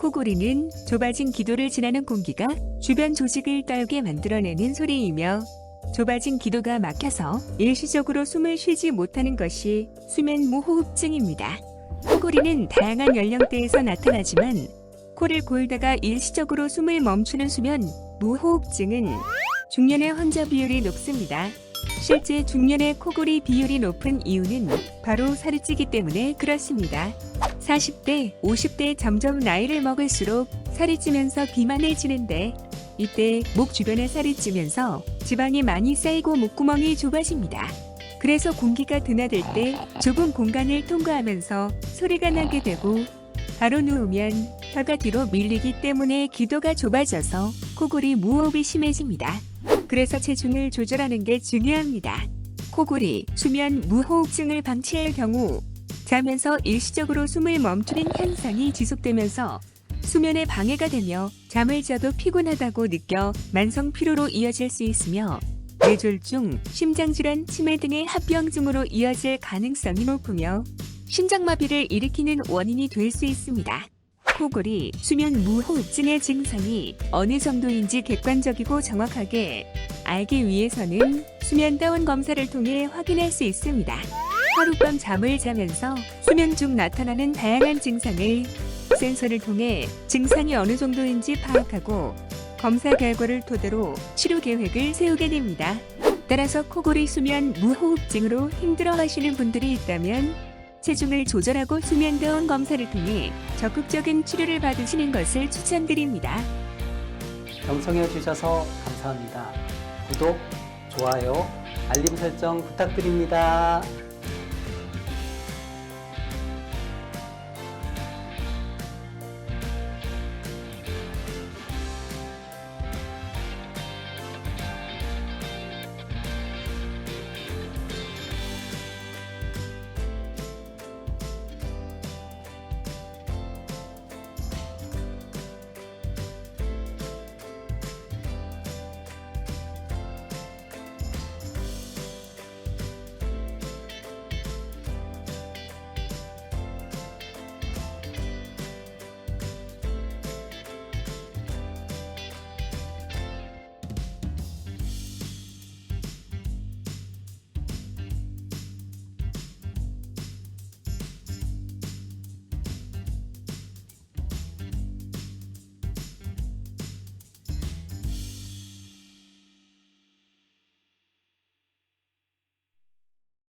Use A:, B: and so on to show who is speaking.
A: 코골이는 좁아진 기도를 지나는 공기가 주변 조직을 떨게 만들어내는 소리이며, 좁아진 기도가 막혀서 일시적으로 숨을 쉬지 못하는 것이 수면 무호흡증입니다. 코골이는 다양한 연령대에서 나타나지만 코를 골다가 일시적으로 숨을 멈추는 수면 무호흡증은 중년의 환자 비율이 높습니다. 실제 중년의 코골이 비율이 높은 이유는 바로 살이 찌기 때문에 그렇습니다. 40대, 50대 점점 나이를 먹을수록 살이 찌면서 비만해지는데, 이때 목 주변에 살이 찌면서 지방이 많이 쌓이고 목구멍이 좁아집니다. 그래서 공기가 드나들 때 좁은 공간을 통과하면서 소리가 나게 되고, 바로 누우면 혀가 뒤로 밀리기 때문에 기도가 좁아져서 코골이 무호흡이 심해집니다. 그래서 체중을 조절하는 게 중요합니다. 코골이, 수면 무호흡증을 방치할 경우 자면서 일시적으로 숨을 멈추는 현상이 지속되면서 수면에 방해가 되며 잠을 자도 피곤하다고 느껴 만성 피로로 이어질 수 있으며, 뇌졸중, 심장질환, 치매 등의 합병증으로 이어질 가능성이 높으며 심장마비를 일으키는 원인이 될 수 있습니다. 코골이, 수면 무호흡증의 증상이 어느 정도인지 객관적이고 정확하게 알기 위해서는 수면다운 검사를 통해 확인할 수 있습니다. 하룻밤 잠을 자면서 수면 중 나타나는 다양한 증상을 센서를 통해 증상이 어느 정도인지 파악하고 검사 결과를 토대로 치료 계획을 세우게 됩니다. 따라서 코골이, 수면 무호흡증으로 힘들어하시는 분들이 있다면 체중을 조절하고 수면다운 검사를 통해 적극적인 치료를 받으시는 것을 추천드립니다.
B: 경청해 주셔서 감사합니다. 구독, 좋아요, 알림 설정 부탁드립니다.